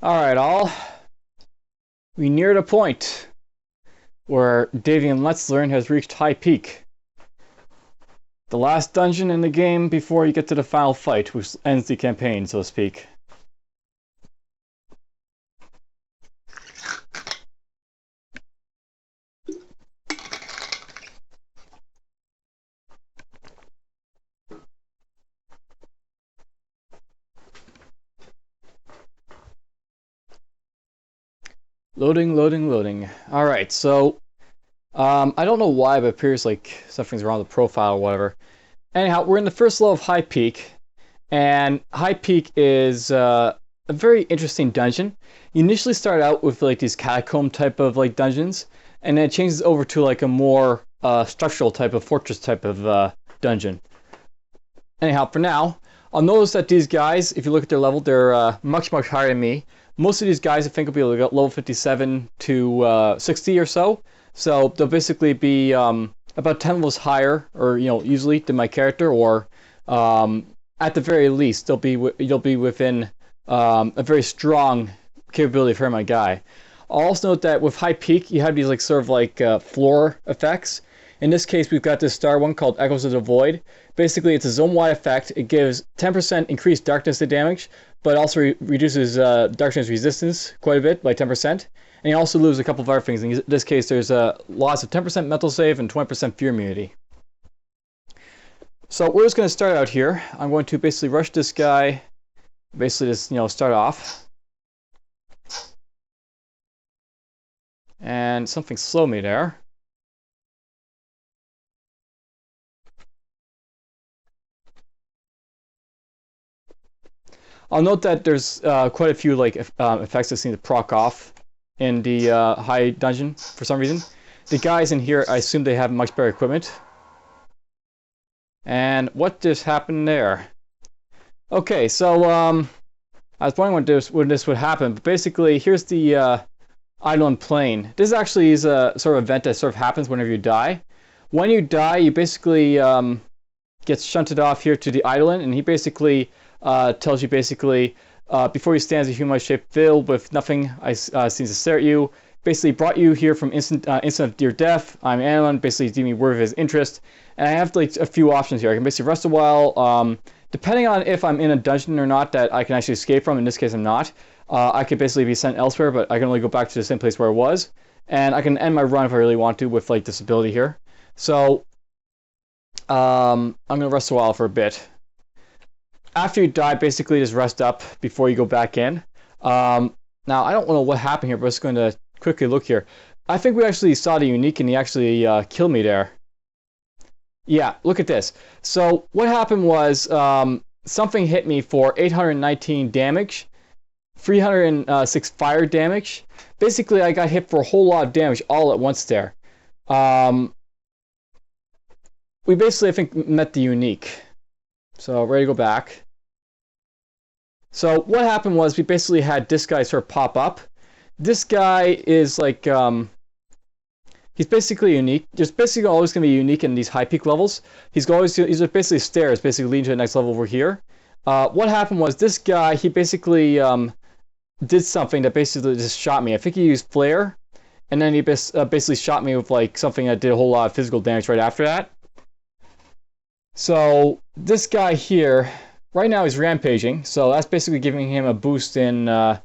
Alright, all. We neared a point where Davian Let's Learn has reached high peak. The last dungeon in the game before you get to the final fight, which ends the campaign, so to speak. Loading, loading, loading. Alright, so I don't know why, but it appears like something's wrong with the profile or whatever. Anyhow, we're in the first level of High Peak, and High Peak is a very interesting dungeon. You initially start out with like these catacomb type of like dungeons, and then it changes over to like a more structural type of fortress type of dungeon. Anyhow, for now, I'll notice that these guys, if you look at their level, they're much, much higher than me. Most of these guys, I think, will be like level 57 to 60 or so. So they'll basically be about 10 levels higher, or usually than my character, or at the very least, you'll be within a very strong capability of hurting my guy. I'll also note that with High Peak, you have these like sort of like floor effects. In this case, we've got this star one called Echoes of the Void. Basically, it's a zone-wide effect. It gives 10% increased darkness to damage, but also reduces darkness resistance quite a bit by 10%. And you also lose a couple of other things. In this case, there's a loss of 10% mental save and 20% fear immunity. So we're just going to start out here. I'm going to basically rush this guy. Basically just, start off. And something slowed me there. I'll note that there's quite a few like effects that seem to proc off in the high dungeon for some reason. The guys in here, I assume they have much better equipment. And what just happened there? Okay, so I was wondering when this would happen, but basically here's the Eidolon Plane. This actually is a sort of event that sort of happens whenever you die. When you die, you basically get shunted off here to the Eidolon, and he basically tells you before you stand as a human shape filled with nothing seems to stare at you. Basically brought you here from instant of your death. I'm Alan, basically deeming worthy of his interest. And I have like a few options here. I can basically rest a while. Depending on if I'm in a dungeon or not that I can actually escape from, in this case I'm not, I could basically be sent elsewhere, but I can only go back to the same place where I was. And I can end my run if I really want to with like this ability here. So I'm going to rest a while for a bit. After you die, basically just rest up before you go back in. Now, I don't know what happened here, but I'm just going to quickly look here. I think we actually saw the unique, and he actually killed me there. Yeah, look at this. So what happened was something hit me for 819 damage, 306 fire damage. Basically, I got hit for a whole lot of damage all at once there. We basically, I think, met the unique. So, ready to go back. So, what happened was we basically had this guy sort of pop up. This guy is like, he's basically unique. There's basically always going to be unique in these high peak levels. He's basically stairs, basically leading to the next level over here. What happened was this guy, he basically did something that basically just shot me. I think he used flare, and then he basically shot me with like something that did a whole lot of physical damage right after that. So this guy here, right now he's rampaging, so that's basically giving him a boost in, well,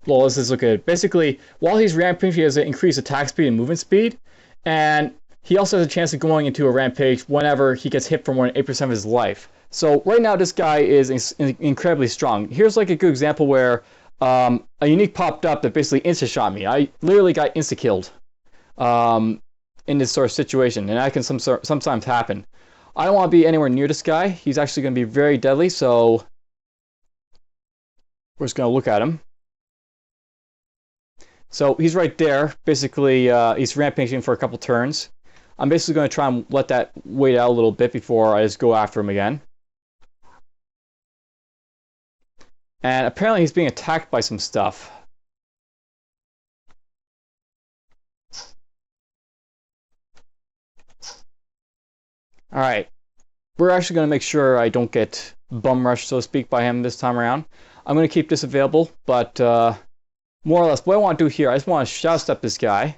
let's just look at it. Basically, while he's rampaging, he has an increased attack speed and movement speed, and he also has a chance of going into a rampage whenever he gets hit for more than 8% of his life. So right now this guy is incredibly strong. Here's like a good example where a unique popped up that basically insta-shot me. I literally got insta-killed in this sort of situation, and that can sometimes happen. I don't want to be anywhere near this guy. He's actually going to be very deadly, so we're just going to look at him. So he's right there. Basically, he's rampaging for a couple turns. I'm basically going to try and let that wait out a little bit before I just go after him again. And apparently he's being attacked by some stuff. Alright. We're actually going to make sure I don't get bum rushed, so to speak, by him this time around. I'm going to keep this available, but more or less what I want to do here, I just want to shadow step this guy.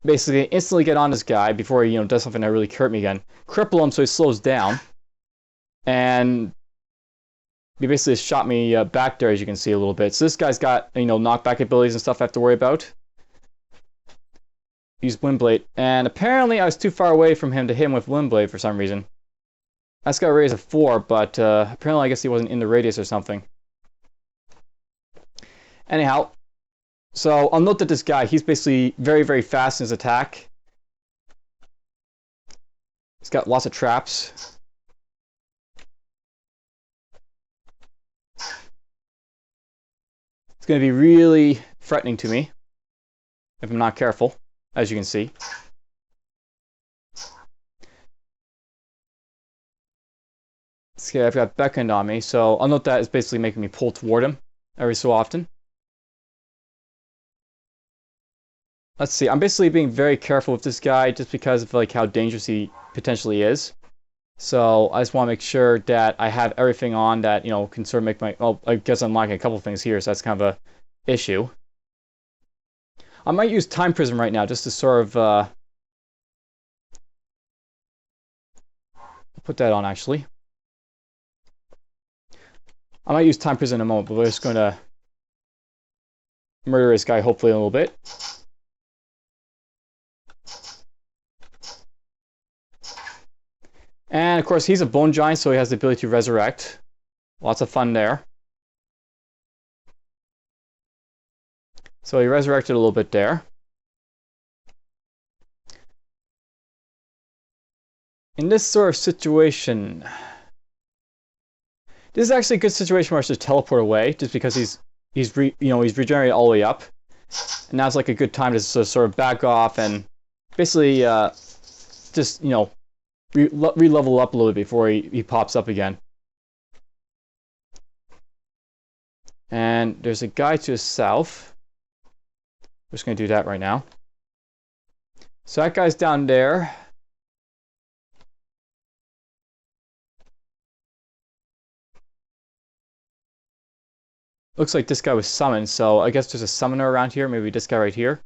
Basically, instantly get on this guy before he does something that really hurt me again. Cripple him so he slows down. And he basically shot me back there, as you can see a little bit. So this guy's got, knockback abilities and stuff I have to worry about. Use Windblade. And apparently I was too far away from him to hit him with Windblade for some reason. That's got a radius of 4, but apparently I guess he wasn't in the radius or something. Anyhow, so I'll note that this guy, he's basically very, very fast in his attack. He's got lots of traps. It's going to be really threatening to me if I'm not careful, as you can see. Okay, I've got Beckoned on me, so I'll note that it's basically making me pull toward him every so often. Let's see, I'm basically being very careful with this guy just because of like how dangerous he potentially is. So I just want to make sure that I have everything on that, can sort of make my... Well, I guess I'm lacking a couple things here, so that's kind of a issue. I might use Time Prism right now just to sort of... put that on, actually. I might use Time Prism in a moment, but we're just going to murder this guy, hopefully, a little bit. And, of course, he's a bone giant, so he has the ability to resurrect. Lots of fun there. So he resurrected a little bit there. In this sort of situation... This is actually a good situation where I should teleport away, just because he's regenerated all the way up. And now it's like a good time to sort of back off and basically just, re-level up a little bit before he pops up again. And there's a guy to the south. We're just going to do that right now. So that guy's down there. Looks like this guy was summoned, so I guess there's a summoner around here. Maybe this guy right here.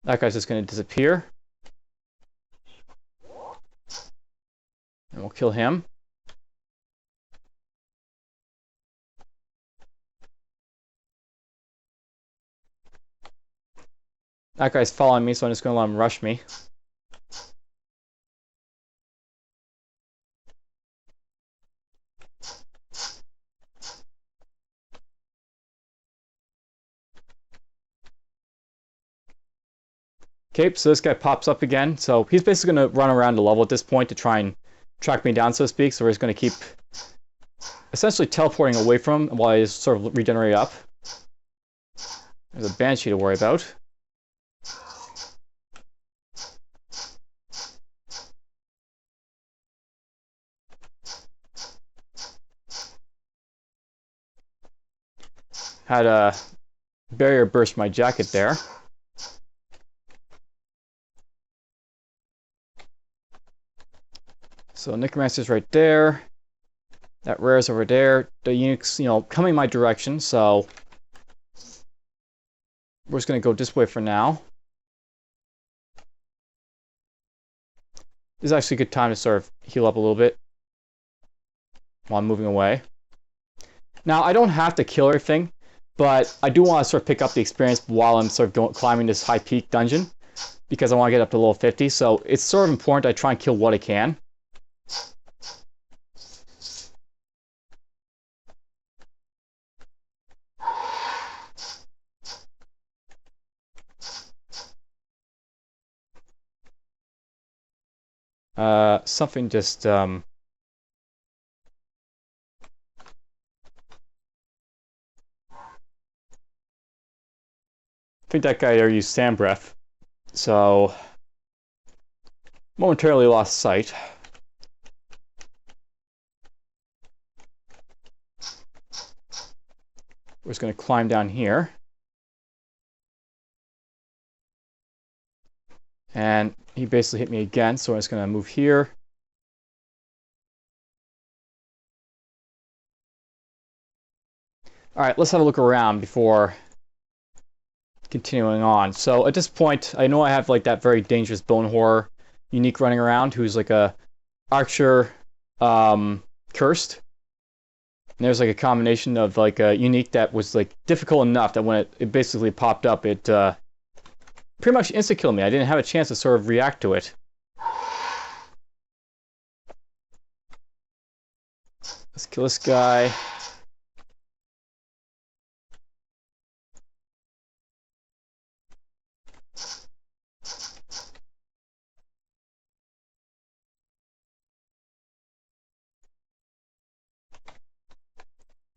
That guy's just going to disappear. And we'll kill him. That guy's following me, so I'm just going to let him rush me. Okay, so this guy pops up again. So he's basically going to run around the level at this point to try and track me down, so to speak. So we're just going to keep essentially teleporting away from him while I sort of regenerate up. There's a Banshee to worry about. Had a barrier burst my jacket there. So Necromancer's right there. That rare's over there. The Eunuch's, coming my direction, so we're just going to go this way for now. This is actually a good time to sort of heal up a little bit while I'm moving away. Now, I don't have to kill everything, but I do want to sort of pick up the experience while I'm sort of climbing this high peak dungeon, because I want to get up to level 50, so it's sort of important I try and kill what I can. Something just, I think that guy there used Sand Breath, so momentarily lost sight. We're just going to climb down here. And he basically hit me again, so I'm just going to move here. Alright, let's have a look around before continuing on. So at this point, I know I have like that very dangerous bone horror unique running around who's like a archer cursed. And there's like a combination of like a unique that was like difficult enough that when it basically popped up, it pretty much insta-killed me. I didn't have a chance to sort of react to it. Let's kill this guy.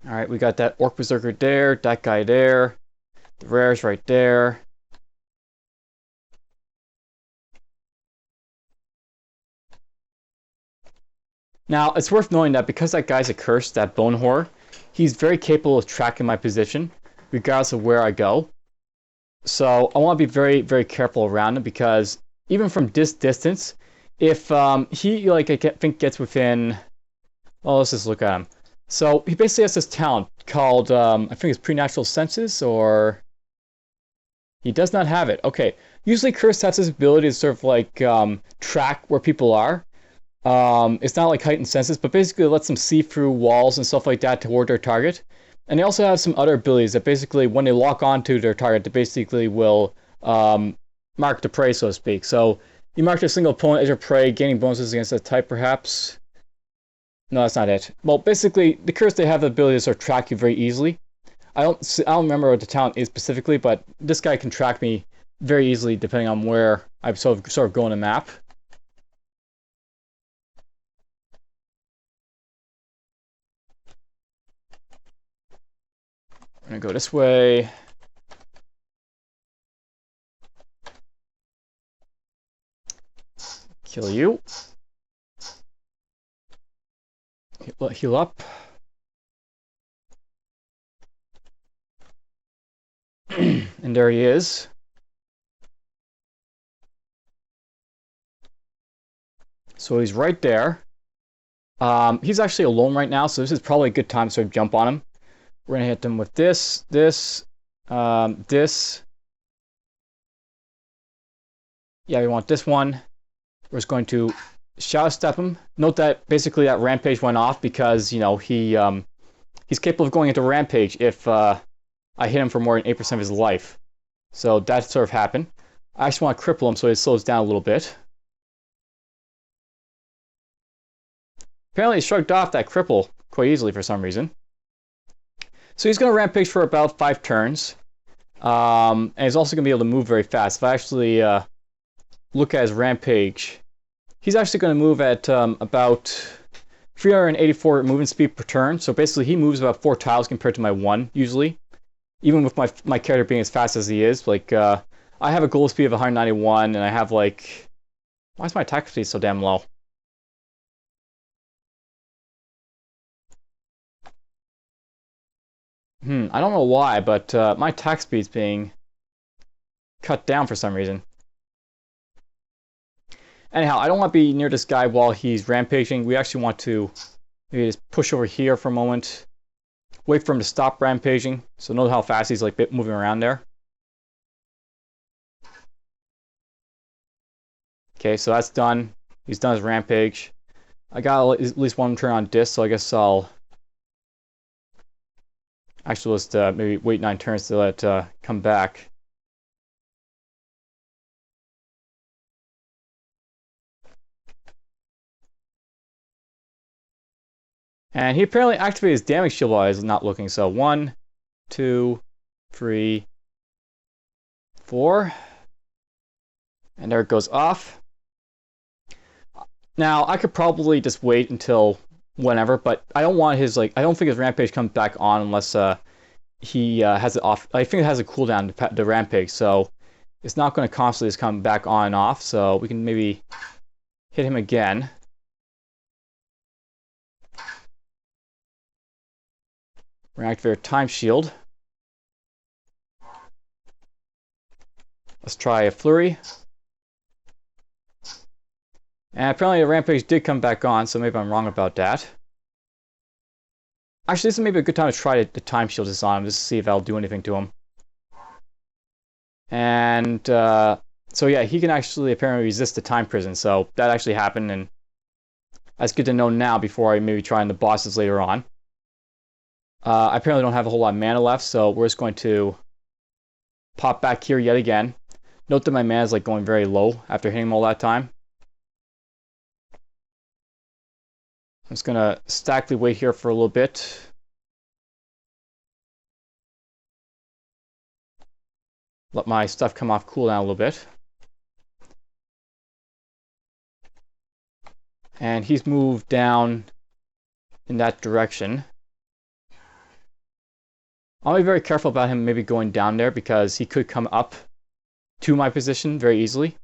Alright, we got that Orc Berserker there, that guy there, the rares right there. Now, it's worth knowing that because that guy's a curse, that bone horror, he's very capable of tracking my position, regardless of where I go. So I want to be very, very careful around him because even from this distance, if he, like, I think gets within... Well, let's just look at him. So he basically has this talent called, I think it's Preternatural Senses, or... He does not have it. Okay. Usually Curse has this ability to sort of, like, track where people are. It's not like heightened senses, but basically it lets them see through walls and stuff like that toward their target. And they also have some other abilities that basically, when they lock onto their target, they basically will mark the prey, so to speak. So you mark a single opponent as your prey, gaining bonuses against that type, perhaps. No, that's not it. Well, basically, the curse, they have the ability to sort of track you very easily. I don't remember what the talent is specifically, but this guy can track me very easily depending on where I sort of go on the map. I'm gonna go this way. Kill you. Heal up. And there he is. So he's right there. He's actually alone right now, so this is probably a good time to sort of jump on him. We're going to hit them with this. Yeah, we want this one. We're just going to shadow step him. Note that basically that rampage went off because, you know, he's capable of going into rampage if I hit him for more than 8% of his life. So that sort of happened. I actually want to cripple him so he slows down a little bit. Apparently he shrugged off that cripple quite easily for some reason. So he's going to rampage for about 5 turns. And he's also going to be able to move very fast. If I actually look at his rampage, he's actually going to move at about 384 movement speed per turn. So basically he moves about 4 tiles compared to my 1 usually. Even with my character being as fast as he is. Like, I have a goal speed of 191 and I have like... Why is my attack speed so damn low? I don't know why, but my attack speed's being cut down for some reason. Anyhow, I don't want to be near this guy while he's rampaging. We actually want to maybe just push over here for a moment. Wait for him to stop rampaging. So note how fast he's like moving around there. Okay, so that's done. He's done his rampage. I got at least one turn on disc, so I guess I'll... Actually, let's maybe wait 9 turns to let it come back. And he apparently activated his damage shield while I was not looking. So 1, 2, 3, 4. And there it goes off. Now, I could probably just wait until whenever, but I don't want his, like, I don't think his rampage comes back on unless he has it off. I think it has a cooldown, the rampage, so it's not going to constantly just come back on and off, so we can maybe hit him again. We're going to activate our time shield. Let's try a flurry. And apparently the rampage did come back on, so maybe I'm wrong about that. Actually, this is maybe a good time to try the time shield is on him, just to see if I'll do anything to him. And so yeah, he can actually apparently resist the time prison, so that actually happened, and that's good to know now before I maybe try on the bosses later on. I apparently don't have a whole lot of mana left, so we're just going to pop back here yet again. Note that my mana is like going very low after hitting him all that time. I'm just gonna stack the weight here for a little bit. Let my stuff come off cooldown a little bit. And he's moved down in that direction. I'll be very careful about him maybe going down there because he could come up to my position very easily.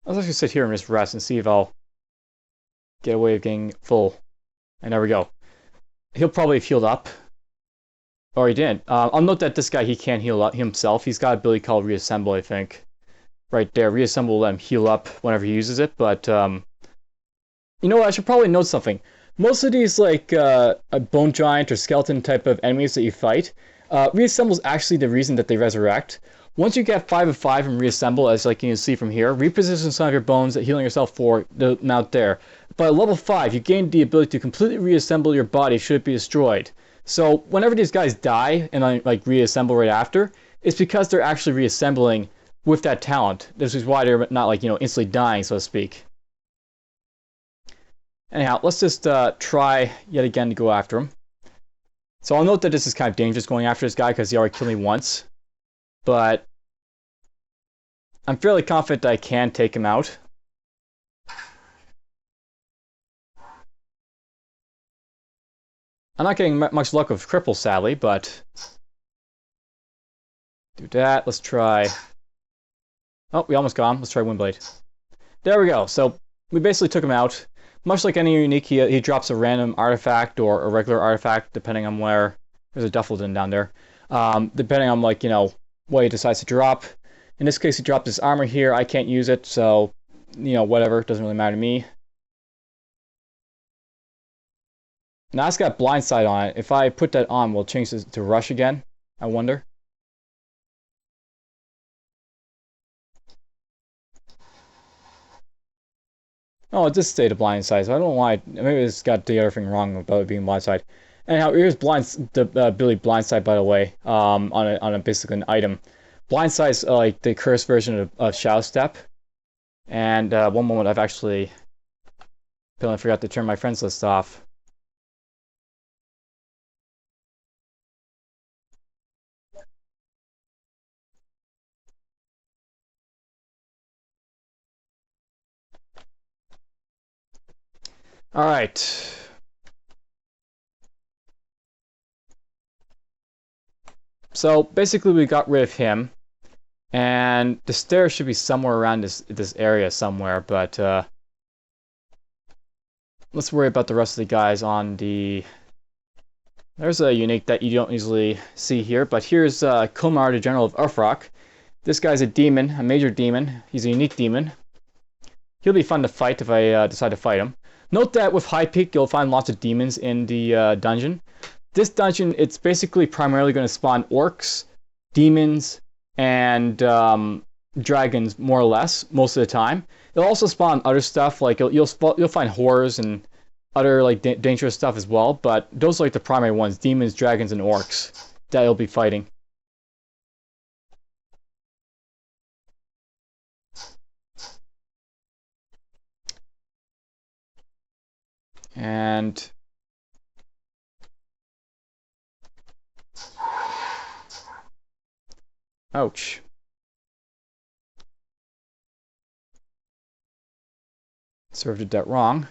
Let's actually sit here and just rest and see if I'll get away with getting full. And there we go. He'll probably have healed up. Or he didn't. I'll note that this guy, he can't heal up himself. He's got an ability called Reassemble, I think. Right there. Reassemble will let him heal up whenever he uses it. But, you know what? I should probably note something. Most of these, like, a bone giant or skeleton type of enemies that you fight, Reassemble is actually the reason that they resurrect. Once you get 5 of 5 and Reassemble, as like you can see from here, reposition some of your bones, healing yourself for the amount there. But at level 5, you gain the ability to completely reassemble your body should it be destroyed. So whenever these guys die and like reassemble right after, it's because they're actually reassembling with that talent. This is why they're not like, you know, instantly dying, so to speak. Anyhow, let's just try yet again to go after him. So I'll note that this is kind of dangerous going after this guy because he already killed me once. But I'm fairly confident that I can take him out. I'm not getting much luck with Cripple, sadly, but do that. Let's try. Oh, we almost got him. Let's try Windblade. There we go. So we basically took him out. Much like any unique, he drops a random artifact or a regular artifact, depending on where. There's a Duffeldin down there. Depending on, like, you know, what he decides to drop. In this case, he dropped his armor here. I can't use it, so, you know, whatever. It doesn't really matter to me. Now it's got blindside on it. If I put that on, will it change this to rush again? I wonder. Oh, it just stayed a blindside, so I don't know why. Maybe it's got the other thing wrong about it being blindside. Anyhow, here's the ability blindside, by the way, on a basically an item. Blindside is like the cursed version of Shadow Step. And one moment, I've actually apparently forgot to turn my friends list off. All right. So basically, we got rid of him, and the stairs should be somewhere around this area somewhere. But let's worry about the rest of the guys on the. There's a unique that you don't easily see here, but here's Kumar, the General of Urfrock. This guy's a demon, a major demon. He's a unique demon. He'll be fun to fight if I decide to fight him. Note that with High Peak, you'll find lots of demons in the dungeon. This dungeon, it's basically primarily going to spawn orcs, demons, and dragons, more or less, most of the time. It'll also spawn other stuff, like you'll find horrors and other like dangerous stuff as well, but those are like the primary ones, demons, dragons, and orcs that you'll be fighting. And ouch. Sort of did that wrong.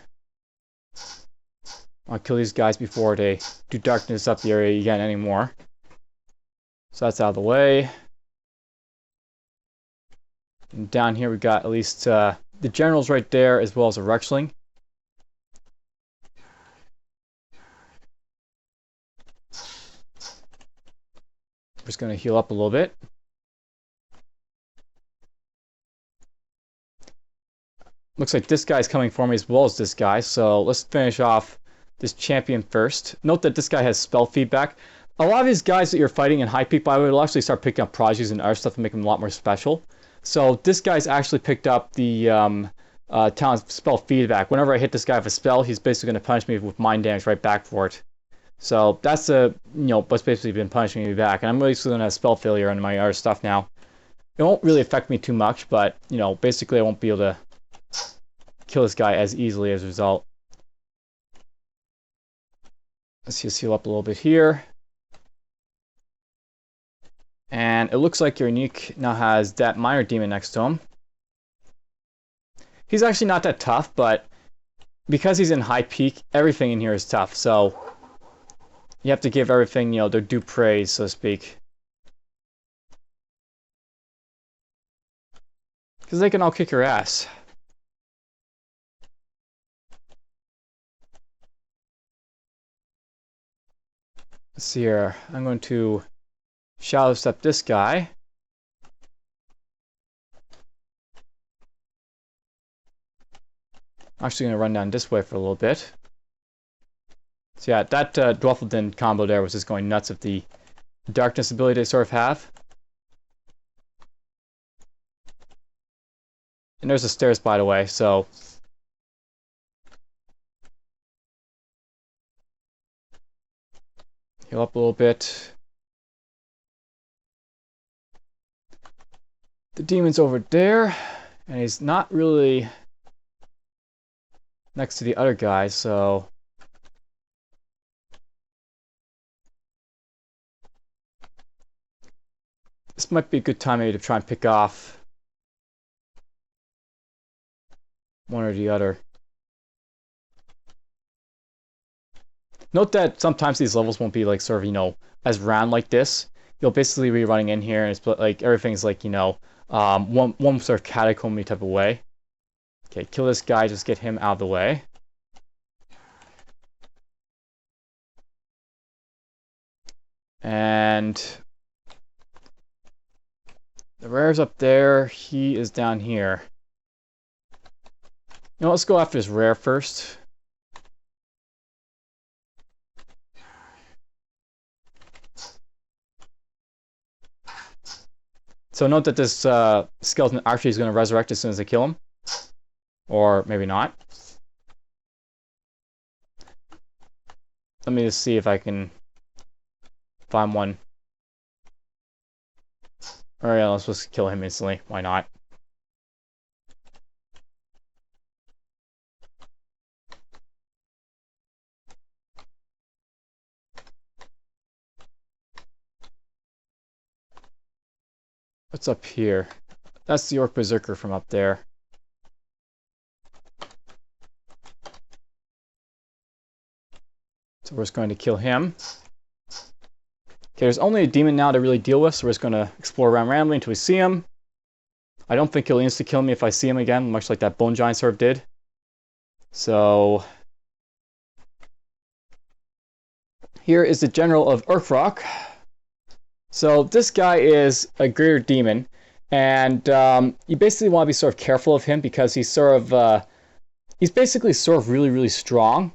I'll kill these guys before they do darkness up the area again anymore. So that's out of the way. And down here we got at least the general's right there, as well as a Rexling. I'm just going to heal up a little bit. Looks like this guy's coming for me as well as this guy, so let's finish off this champion first. Note that this guy has spell feedback. A lot of these guys that you're fighting in high peak, by the way, will actually start picking up prodigies and other stuff to make them a lot more special. So this guy's actually picked up the talent spell feedback. Whenever I hit this guy with a spell, he's basically going to punish me with mind damage right back for it. So that's what's basically been punishing me back. And I'm really going to have spell failure on my other stuff now. It won't really affect me too much, but basically I won't be able to kill this guy as easily as a result. Let's just heal up a little bit here. And it looks like your unique now has that minor demon next to him. He's actually not that tough, but because he's in high peak, everything in here is tough. So you have to give everything, their due praise, so to speak. Because they can all kick your ass. Let's see here. I'm going to shadow step this guy. I'm actually going to run down this way for a little bit. So yeah, that Dwarfledin combo there was just going nuts with the darkness ability they sort of have. And there's the stairs, by the way, so heal up a little bit. The demon's over there, and he's not really next to the other guy, so this might be a good time maybe to try and pick off one or the other. Note that sometimes these levels won't be like sort of, as round like this. You'll basically be running in here and it's like everything's like, one sort of catacomby type of way. Okay, kill this guy, just get him out of the way. And the rare's up there, he is down here. Let's go after this rare first. So note that this skeleton actually is going to resurrect as soon as I kill him. Or maybe not. Let me just see if I can find one. Alright, let's just kill him instantly. Why not? What's up here? That's the Orc Berserker from up there. So we're just going to kill him. Okay, there's only a demon now to really deal with, so we're just going to explore around randomly until we see him. I don't think he'll insta-kill me if I see him again, much like that Bone Giant sort of did. So here is the General of Urkrock. So this guy is a greater demon, and you basically want to be sort of careful of him because he's he's basically sort of really, really strong.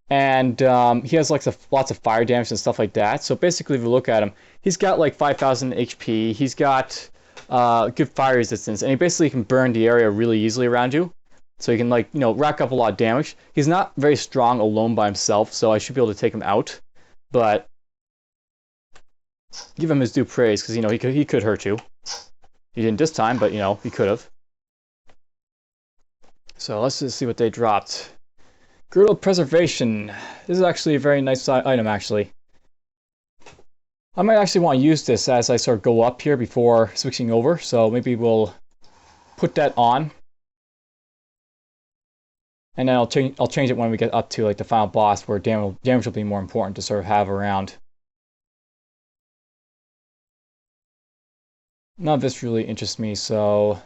And he has like lots of fire damage and stuff like that. So basically, if you look at him, he's got like 5,000 HP. He's got good fire resistance, and he basically can burn the area really easily around you. So he can rack up a lot of damage. He's not very strong alone by himself, so I should be able to take him out. But give him his due praise because he could hurt you. He didn't this time, but he could have. So let's just see what they dropped. Girdle Preservation. This is actually a very nice item, actually. I might actually want to use this as I sort of go up here before switching over, so maybe we'll put that on. And then I'll change it when we get up to like the final boss, where damage will be more important to sort of have around. None of this really interests me, so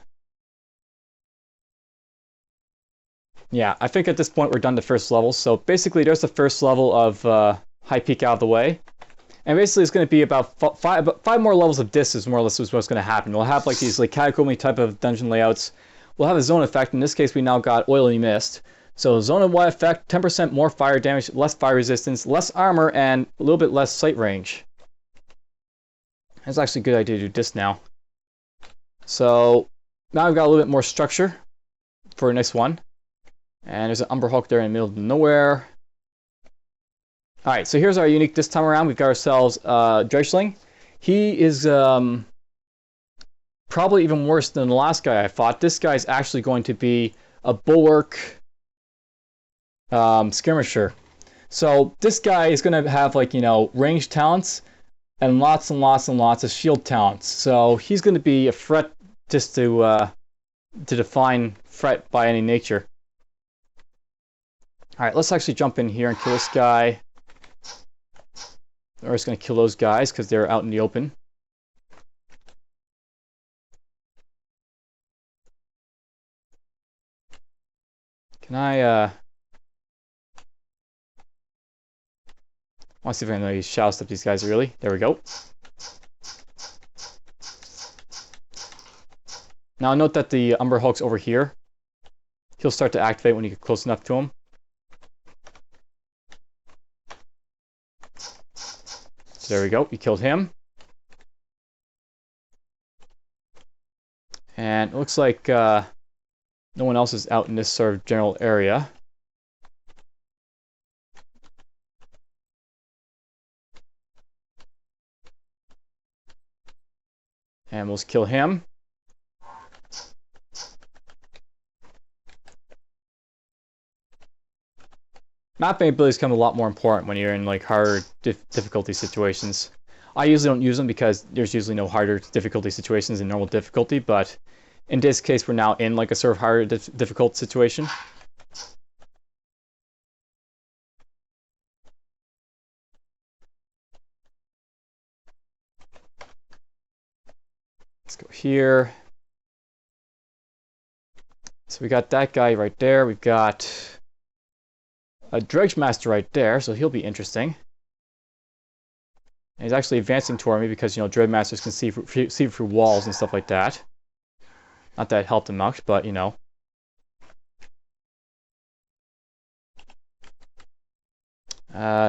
Yeah, I think at this point we're done the first level. So basically there's the first level of High Peak out of the way. And basically it's going to be about five more levels of this is more or less what's going to happen. We'll have like these like catacomby type of dungeon layouts. We'll have a zone effect. In this case we now got Oily Mist. So zone of wide effect, 10% more fire damage, less fire resistance, less armor, and a little bit less sight range. It's actually a good idea to do this now. So now I've got a little bit more structure for the next one. And there's an Umber Hulk there in the middle of nowhere. Alright, so here's our unique this time around. We've got ourselves Dredgeling. He is probably even worse than the last guy I fought. This guy is actually going to be a Bulwark Skirmisher. So this guy is going to have, like, you know, ranged talents and lots and lots and lots of shield talents. So he's going to be a threat just to define threat by any nature. Alright, let's actually jump in here and kill this guy. We're just going to kill those guys because they're out in the open. Can I want to see if I can shadow step these guys really. There we go. Now note that the Umber Hulk's over here. He'll start to activate when you get close enough to him. So there we go. You killed him. And it looks like no one else is out in this sort of general area. And we'll just kill him. Mapping abilities become a lot more important when you're in like harder difficulty situations. I usually don't use them because there's usually no harder difficulty situations than normal difficulty, but in this case we're now in like a sort of harder difficult situation. Let's go here. So we got that guy right there. We've got a Dredge Master right there, so he'll be interesting. And he's actually advancing toward me because, you know, Dredge Masters can see through walls and stuff like that. Not that it helped him much, but, you know.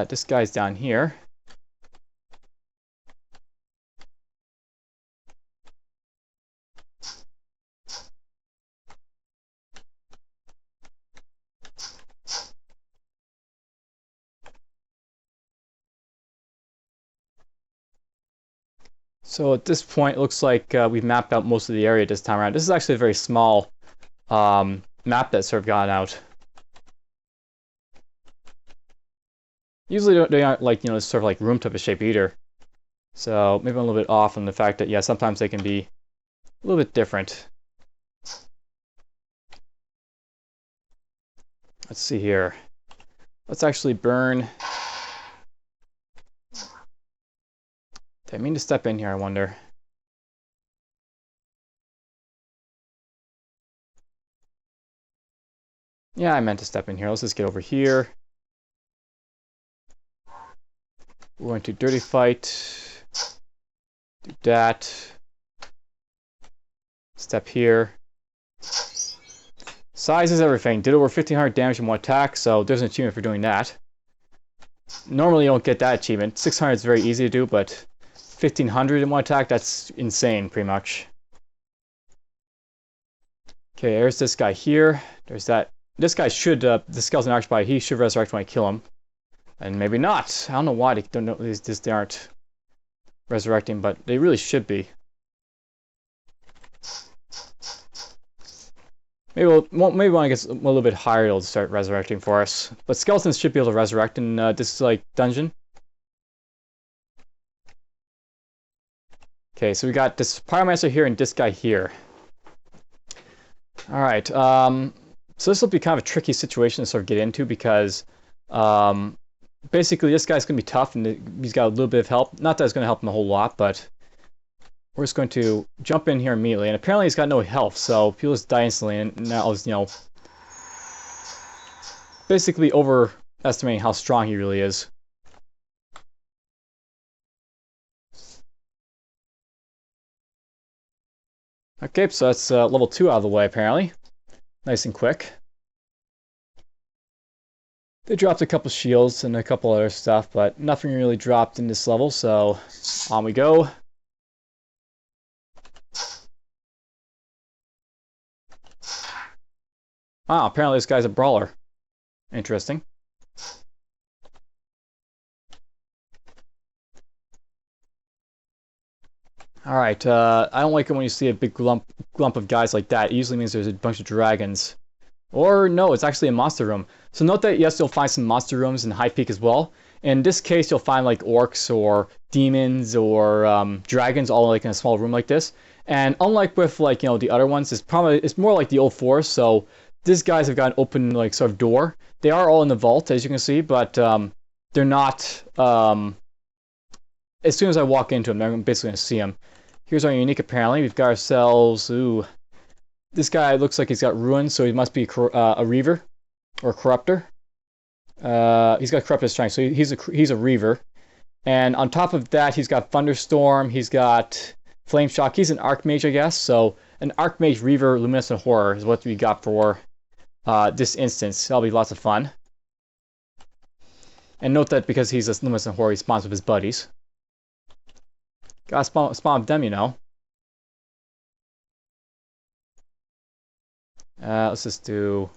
This guy's down here. So at this point, it looks like we've mapped out most of the area this time around. This is actually a very small map that's sort of gone out. Usually they aren't like, you know, sort of like room type of shape either. So maybe I'm a little bit off on the fact that, yeah, sometimes they can be a little bit different. Let's see here. Let's actually burn. Did I mean to step in here, I wonder? Yeah, I meant to step in here. Let's just get over here. We're going to dirty fight. Do that. Step here. Size is everything. Did over 1500 damage in one attack, so there's an achievement for doing that. Normally you don't get that achievement. 600 is very easy to do, but 1500 in one attack, that's insane, pretty much. Okay, there's this guy here. There's that. This guy should, the Skeleton Archbody, he should resurrect when I kill him. And maybe not. I don't know why they don't know they aren't resurrecting, but they really should be. Maybe when it gets a little bit higher, it'll start resurrecting for us. But skeletons should be able to resurrect in this like dungeon. Okay, so we got this Pyromancer here and this guy here. All right, so this will be kind of a tricky situation to sort of get into because basically this guy's going to be tough and he's got a little bit of help. Not that it's going to help him a whole lot, but we're just going to jump in here immediately. And apparently he's got no health, so he'll just die instantly. And now, you know, basically overestimating how strong he really is. Okay, so that's level 2 out of the way, apparently. Nice and quick. They dropped a couple shields and a couple other stuff, but nothing really dropped in this level, so on we go. Wow, apparently this guy's a brawler. Interesting. Alright, I don't like it when you see a big lump of guys like that. It usually means there's a bunch of dragons. Or no, it's actually a monster room. So note that yes, you'll find some monster rooms in High Peak as well. In this case, you'll find like orcs or demons or dragons all like in a small room like this. And unlike with like, you know, the other ones, it's more like the old forest. So these guys have got an open like sort of door. They are all in the vault, as you can see, but they're not. As soon as I walk into them, they're basically going to see them. Here's our unique. Apparently, we've got ourselves. Ooh, this guy looks like he's got ruins, so he must be a reaver or a corruptor. He's got corrupted strength, so he's a reaver. And on top of that, he's got thunderstorm. He's got flame shock. He's an archmage, I guess. So an archmage reaver luminescent horror is what we got for this instance. That'll be lots of fun. And note that because he's a luminescent horror, he spawns with his buddies. Gotta spawn with them, you know. Let's just do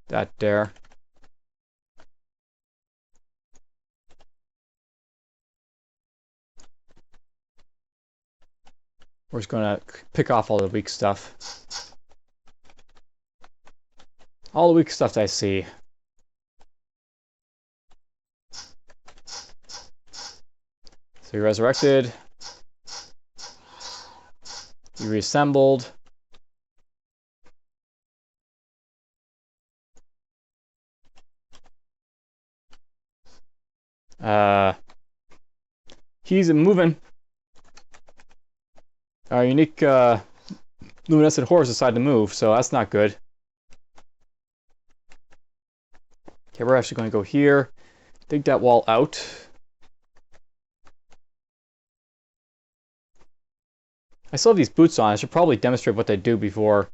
that there. We're just gonna pick off all the weak stuff. All the weak stuff that I see. So he resurrected. He reassembled. He's moving. Our unique luminescent horrors decided to move, so that's not good. Okay, we're actually going to go here, dig that wall out. I still have these boots on. I should probably demonstrate what they do before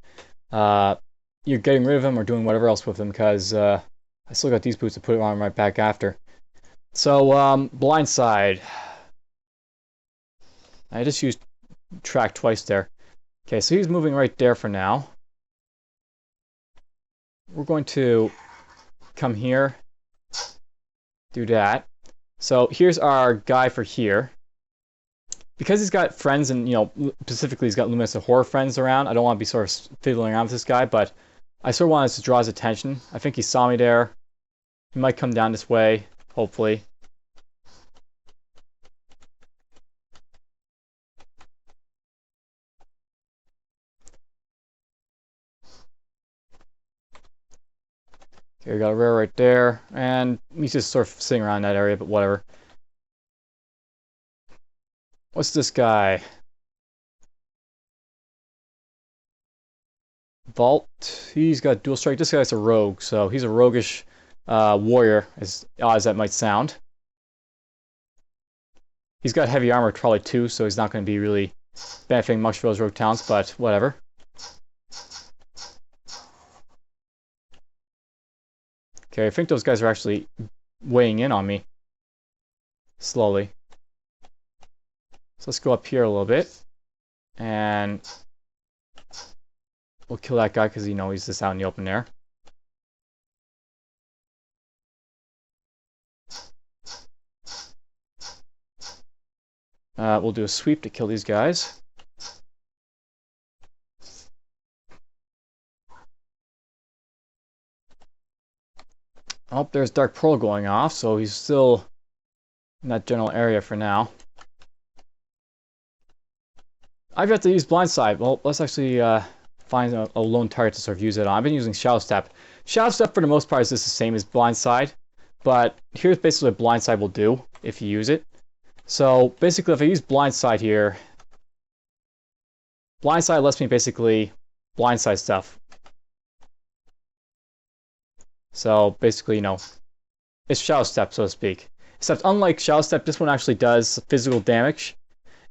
you're getting rid of them or doing whatever else with them, because I still got these boots to put on right back after. So, blind side. I just used track twice there. Okay, so he's moving right there for now. We're going to come here, do that. So here's our guy for here. Because he's got friends and, you know, specifically he's got luminescent horror friends around, I don't want to be sort of fiddling around with this guy, but I sort of wanted to draw his attention. I think he saw me there. He might come down this way, hopefully. Okay, we got a rare right there, and he's just sort of sitting around that area, but whatever. What's this guy? Vault. He's got dual strike. This guy's a rogue, so he's a roguish warrior, as odd as that might sound. He's got heavy armor probably too, so he's not going to be really benefiting much for those rogue talents, but whatever. Okay, I think those guys are actually weighing in on me. Slowly. So let's go up here a little bit. And we'll kill that guy because, you know, he's just out in the open there. We'll do a sweep to kill these guys. Oh, there's Dark Pearl going off, so he's still in that general area for now. I've got to use Blindside. Well, let's actually find a lone target to sort of use it on. I've been using Shadow Step. Shadow Step, for the most part, is just the same as Blindside, but here's basically what Blindside will do if you use it. So basically, if I use Blindside here, Blindside lets me basically blindside stuff. So basically, you know, it's Shadow Step, so to speak. Except unlike Shadow Step, this one actually does physical damage.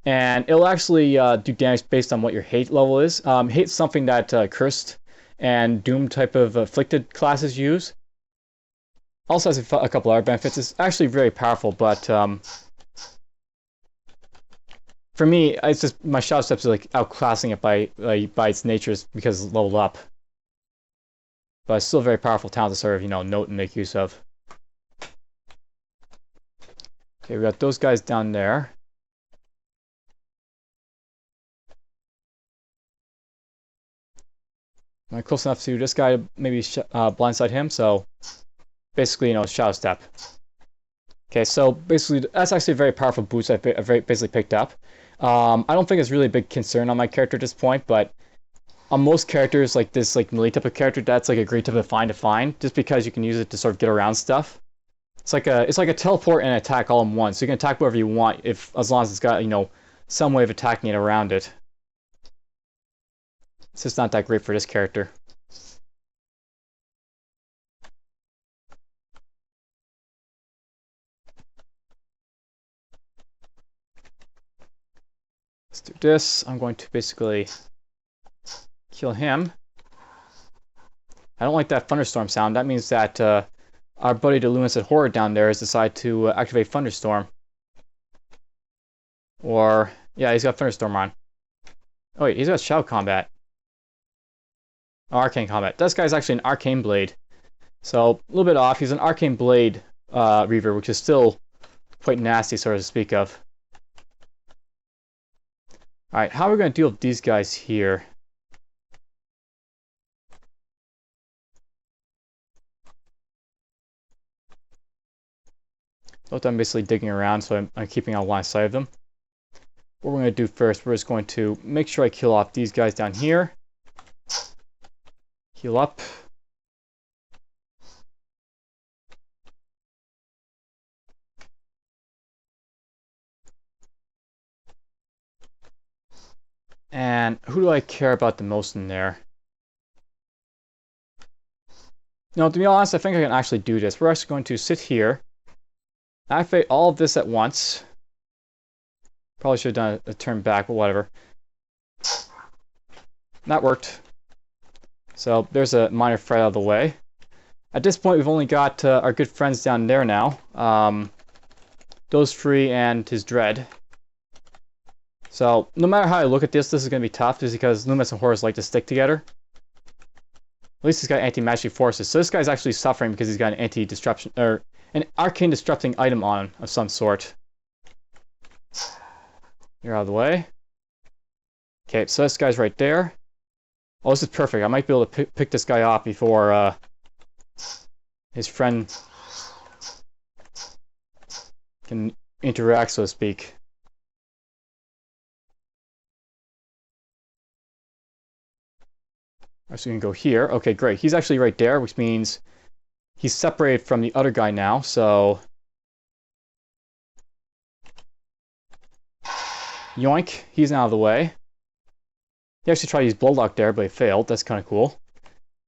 And it'll actually do damage based on what your hate level is. Hate's something that Cursed and Doom type of afflicted classes use. Also has a couple other benefits. It's actually very powerful, but for me, it's just my Shadow Steps are like outclassing it by its nature because it's leveled up. But it's still a very powerful talent to sort of, you know, note and make use of. Okay, we got those guys down there. Am I close enough to this guy to maybe blindside him? So basically, you know, Shadow Step. Okay, so basically, that's actually a very powerful boost I've basically picked up. I don't think it's really a big concern on my character at this point, but on most characters, like this like melee type of character, that's like a great type of to find, just because you can use it to sort of get around stuff. It's like a teleport and attack all in one, so you can attack wherever you want as long as it's got, you know, some way of attacking it around it. It's just not that great for this character. Let's do this. I'm going to basically kill him. I don't like that thunderstorm sound. That means that our buddy the Luminous Horror down there has decided to activate Thunderstorm. Or, yeah, he's got Thunderstorm on. Oh wait, he's got Shadow Combat. Oh, Arcane Combat. This guy's actually an Arcane Blade. So, a little bit off. He's an Arcane Blade Reaver, which is still quite nasty, sort of to speak of. Alright, how are we going to deal with these guys here? Both I'm basically digging around, so I'm keeping on line of sight of them. What we're going to do first, we're just going to make sure I kill off these guys down here. Heal up. And who do I care about the most in there? No, to be honest, I think I can actually do this. We're actually going to sit here, activate all of this at once. Probably should have done a turn back, but whatever. That worked. So there's a minor threat out of the way. At this point, we've only got our good friends down there now. Those three and his Dread. So no matter how I look at this is going to be tough, just because Luminous and Horrors like to stick together. At least he's got anti-magic forces. So this guy's actually suffering because he's got an anti-disruption, or an arcane disrupting item on him of some sort. You're out of the way. Okay, so this guy's right there. Oh, this is perfect. I might be able to pick this guy off before his friend can interact, so to speak. So we can go here. Okay, great. He's actually right there, which means he's separated from the other guy now, so... Yoink. He's out of the way. He actually tried to use Bloodlock there, but he failed. That's kind of cool.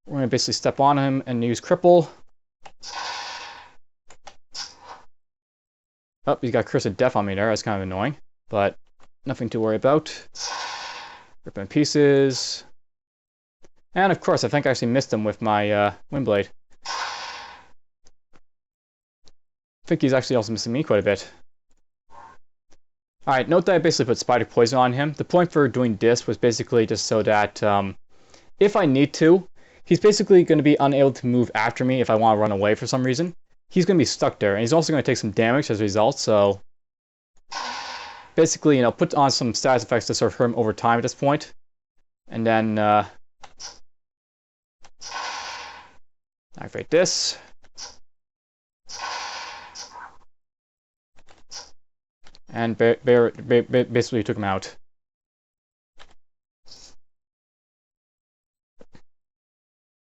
We're going to basically step on him and use Cripple. Oh, he's got Curse of Death on me there. That's kind of annoying, but nothing to worry about. Rip him in pieces. And of course, I think I actually missed him with my Windblade. I think he's actually also missing me quite a bit. Alright, note that I basically put Spider Poison on him. The point for doing this was basically just so that if I need to, he's basically going to be unable to move after me if I want to run away for some reason. He's going to be stuck there, and he's also going to take some damage as a result, so... Basically, you know, put on some status effects to sort of hurt him over time at this point. And then, activate this. And basically took him out.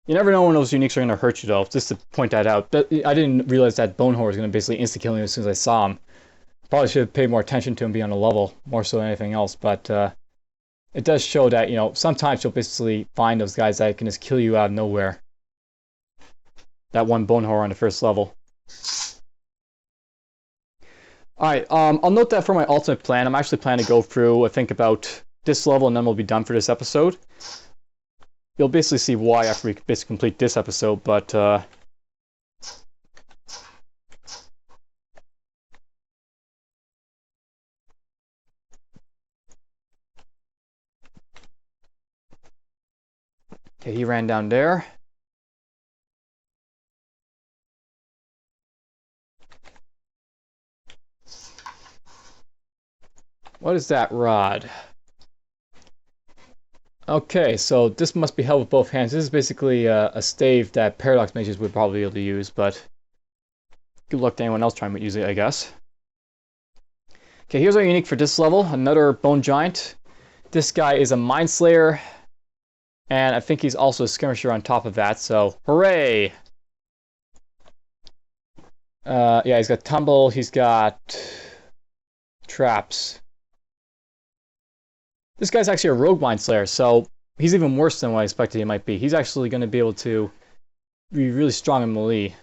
You never know when those uniques are going to hurt you, though, just to point that out. I didn't realize that Bonehorror was going to basically insta-kill him as soon as I saw him. Probably should have paid more attention to him being on the level, more so than anything else, but it does show that, you know, sometimes you'll basically find those guys that can just kill you out of nowhere. that one bone horror on the first level. Alright, I'll note that for my ultimate plan, I'm actually planning to go through, I think, about this level, and then we'll be done for this episode. You'll basically see why after we basically complete this episode, but, okay, he ran down there. What is that rod? Okay, so this must be held with both hands. This is basically a stave that Paradox mages would probably be able to use, but good luck to anyone else trying to use it, I guess. Okay, here's our unique for this level. Another Bone Giant. This guy is a Mind Slayer, and I think he's also a Skirmisher on top of that, so hooray! Yeah, he's got Tumble, he's got Traps. This guy's actually a Rogue Mind Slayer, so he's even worse than what I expected he might be. He's actually going to be able to be really strong in melee.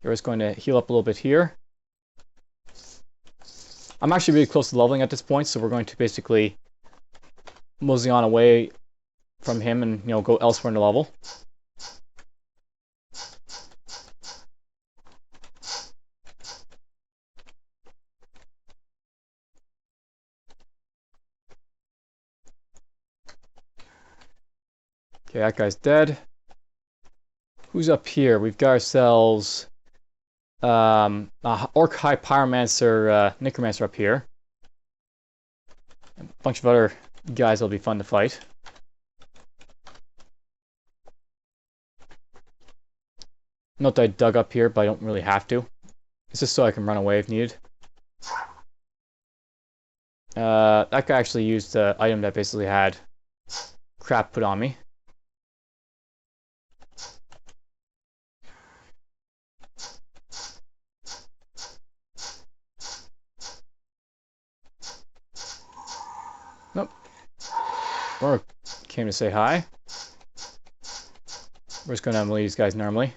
You're just going to heal up a little bit here. I'm actually really close to leveling at this point, so we're going to basically mosey on away from him and, you know, go elsewhere in the level. Okay, that guy's dead. Who's up here? We've got ourselves Orc High Pyromancer, Necromancer up here. A bunch of other guys that'll be fun to fight. Note that I dug up here, but I don't really have to. It's just so I can run away if needed. That guy actually used the item that basically had crap put on me. Nope. Or came to say hi. We're just gonna melee these guys normally.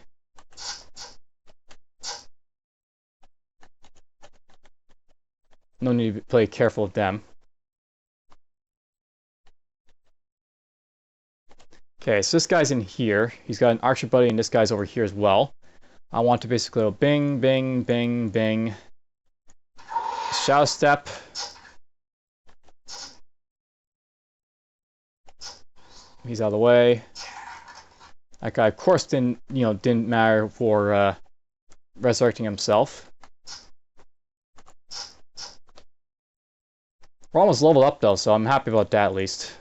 No need to play careful with them. Okay, so this guy's in here. He's got an archer buddy, and this guy's over here as well. I want to basically go bing, bing, bing, bing. Shadow step. He's out of the way. That guy, of course, didn't matter for resurrecting himself. We're almost leveled up though, so I'm happy about that at least.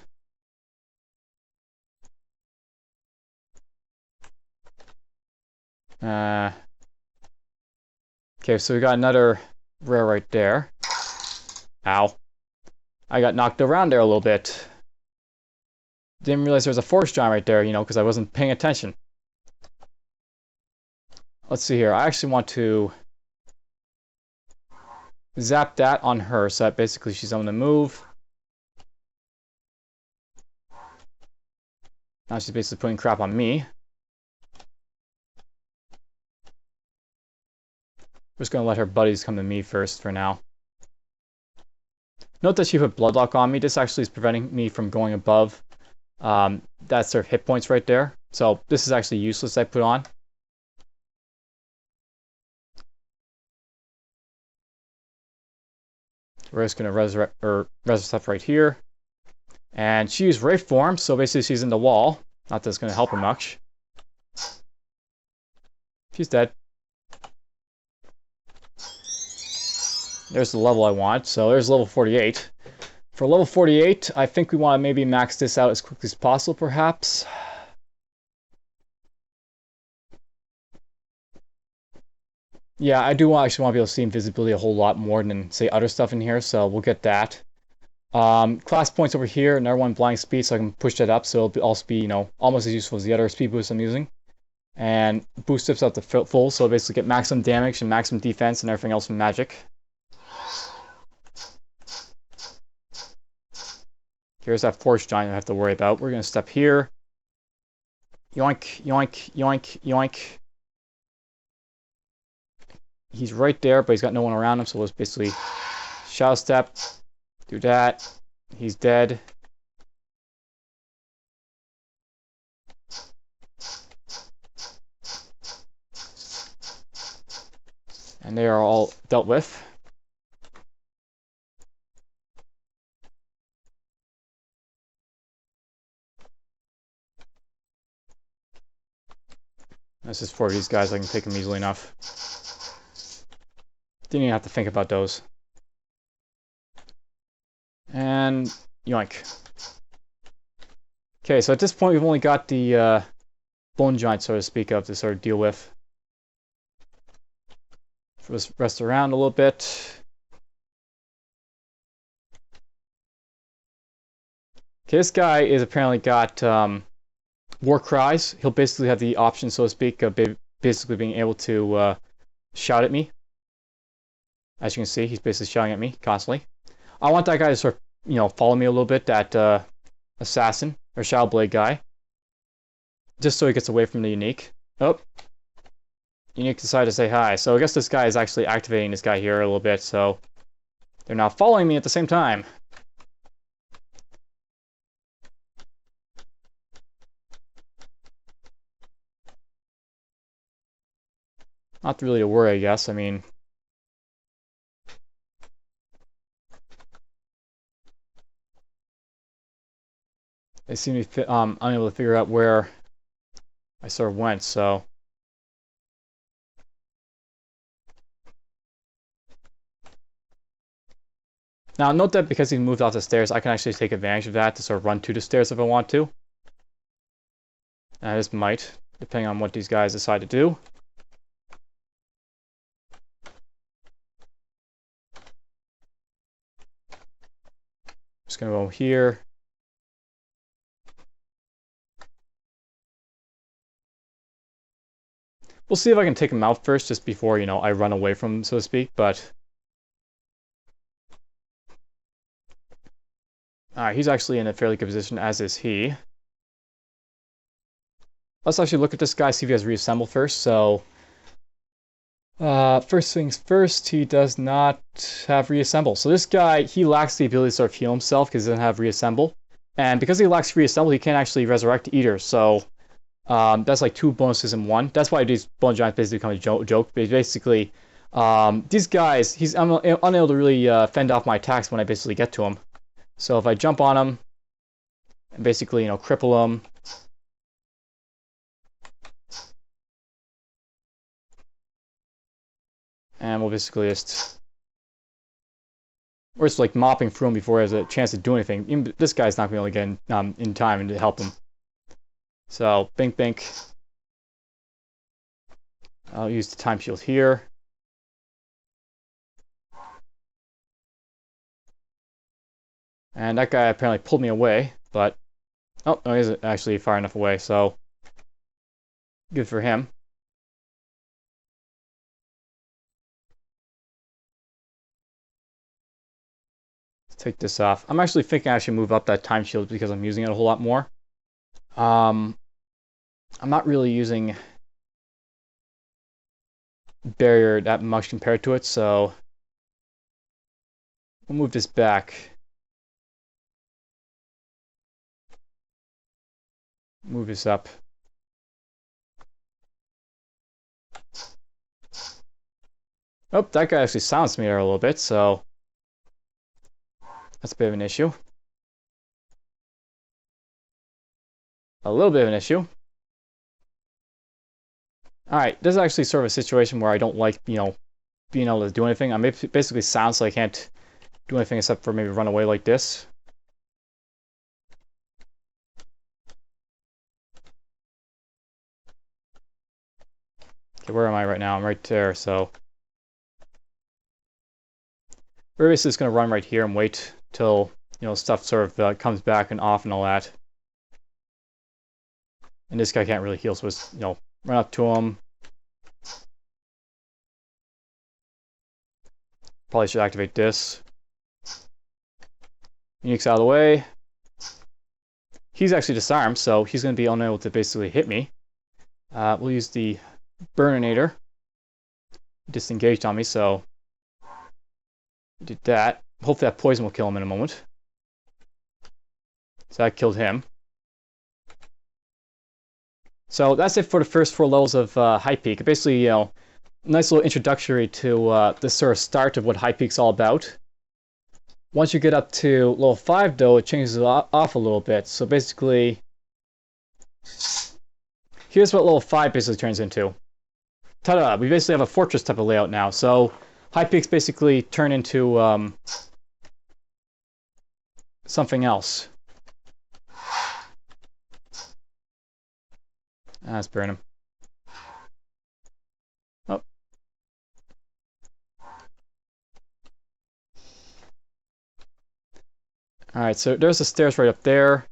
Okay, so we got another rare right there. Ow. I got knocked around there a little bit. Didn't realize there was a force giant right there, because I wasn't paying attention. Let's see here. I actually want to zap that on her, so that basically she's on the move. Now she's basically putting crap on me. I'm just going to let her buddies come to me first for now. Note that she put Bloodlock on me. This actually is preventing me from going above that's their hit points right there. So this is actually useless I put on. We're just going to resurrect stuff right here. And she used Wraith form, so basically she's in the wall. Not that it's going to help her much. She's dead. There's the level I want, so there's level 48. For level 48, I think we want to maybe max this out as quickly as possible, perhaps. Yeah, I do actually want to be able to see invisibility a whole lot more than, say, other stuff in here, so we'll get that. Class points over here, another one, blind speed, so I can push that up, so it'll also be, almost as useful as the other speed boosts I'm using. And boost tips up to full, so basically get maximum damage and maximum defense and everything else from magic. Here's that force giant I have to worry about. We're going to step here. Yoink, yoink, yoink, yoink. He's right there, but he's got no one around him, so let's basically shadow step. Do that. He's dead. And they are all dealt with. This is 4 of these guys. I can take them easily enough. Didn't even have to think about those. And yoink. Okay, so at this point we've only got the bone giant, so to speak, of to sort of deal with. Let's rest around a little bit. Okay, this guy is apparently got war cries. He'll basically have the option, so to speak, of basically being able to shout at me. As you can see, he's basically shouting at me constantly. I want that guy to sort of, follow me a little bit, that assassin or shadow blade guy, just so he gets away from the unique. Oh, unique decided to say hi. So I guess this guy is actually activating this guy here a little bit, so they're now following me at the same time. Not really a worry, I guess. I mean, they seem to be unable to figure out where I sort of went, so. Now, note that because he moved off the stairs, I can actually take advantage of that to sort of run to the stairs if I want to. And I just might, depending on what these guys decide to do. Just gonna go here. We'll see if I can take him out first, just before, I run away from him, so to speak, but. Alright, he's actually in a fairly good position, as is he. Let's actually look at this guy, see if he has reassemble first. So, first things first, he does not have reassemble. So this guy, he lacks the ability to sort of heal himself because he doesn't have reassemble. And because he lacks reassemble, he can't actually resurrect either. So, that's like 2 bonuses in 1. That's why these bone giants basically become a joke. But basically, these guys, he's unable to really fend off my attacks when I basically get to him. So if I jump on him and basically, cripple him. And we'll basically we're just like mopping through him before he has a chance to do anything. Even this guy's not going to be able to get in time and to help him. So, bink, bink. I'll use the time shield here. And that guy apparently pulled me away, but. Oh, no, he's actually far enough away, so. Good for him. Let's take this off. I'm actually thinking I should move up that time shield because I'm using it a whole lot more. I'm not really using barrier that much compared to it, so we'll move this back. Move this up. Oh, that guy actually silenced me there a little bit, so that's a bit of an issue. A little bit of an issue. Alright, this is actually sort of a situation where I don't like, being able to do anything. I'm basically silenced, so I can't do anything except for maybe run away like this. Okay, where am I right now? I'm right there, so. We're basically just going to run right here and wait till, stuff sort of comes back and off and all that. And this guy can't really heal, so it's, run up to him. Probably should activate this. Unique's out of the way. he's actually disarmed, so he's going to be unable to basically hit me. We'll use the Burninator. Disengaged on me, so did that. Hopefully that poison will kill him in a moment. So that killed him. So that's it for the first 4 levels of High Peak. Basically, nice little introductory to this sort of start of what High Peak's all about. Once you get up to level 5, though, it changes it off a little bit. So basically, here's what level 5 basically turns into. Ta-da! We basically have a fortress type of layout now. So High Peaks basically turn into something else. Let's burn him. Oh. Alright, so there's the stairs right up there.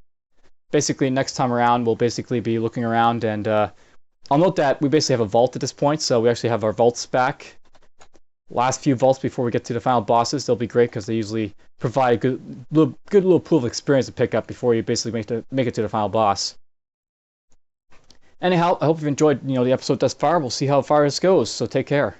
Basically, next time around, we'll basically be looking around, and I'll note that we basically have a vault at this point, so we actually have our vaults back. Last few vaults before we get to the final bosses, they'll be great because they usually provide a good little pool of experience to pick up before you basically make it to the final boss. Anyhow, I hope you've enjoyed the episode thus far. We'll see how far this goes, so take care.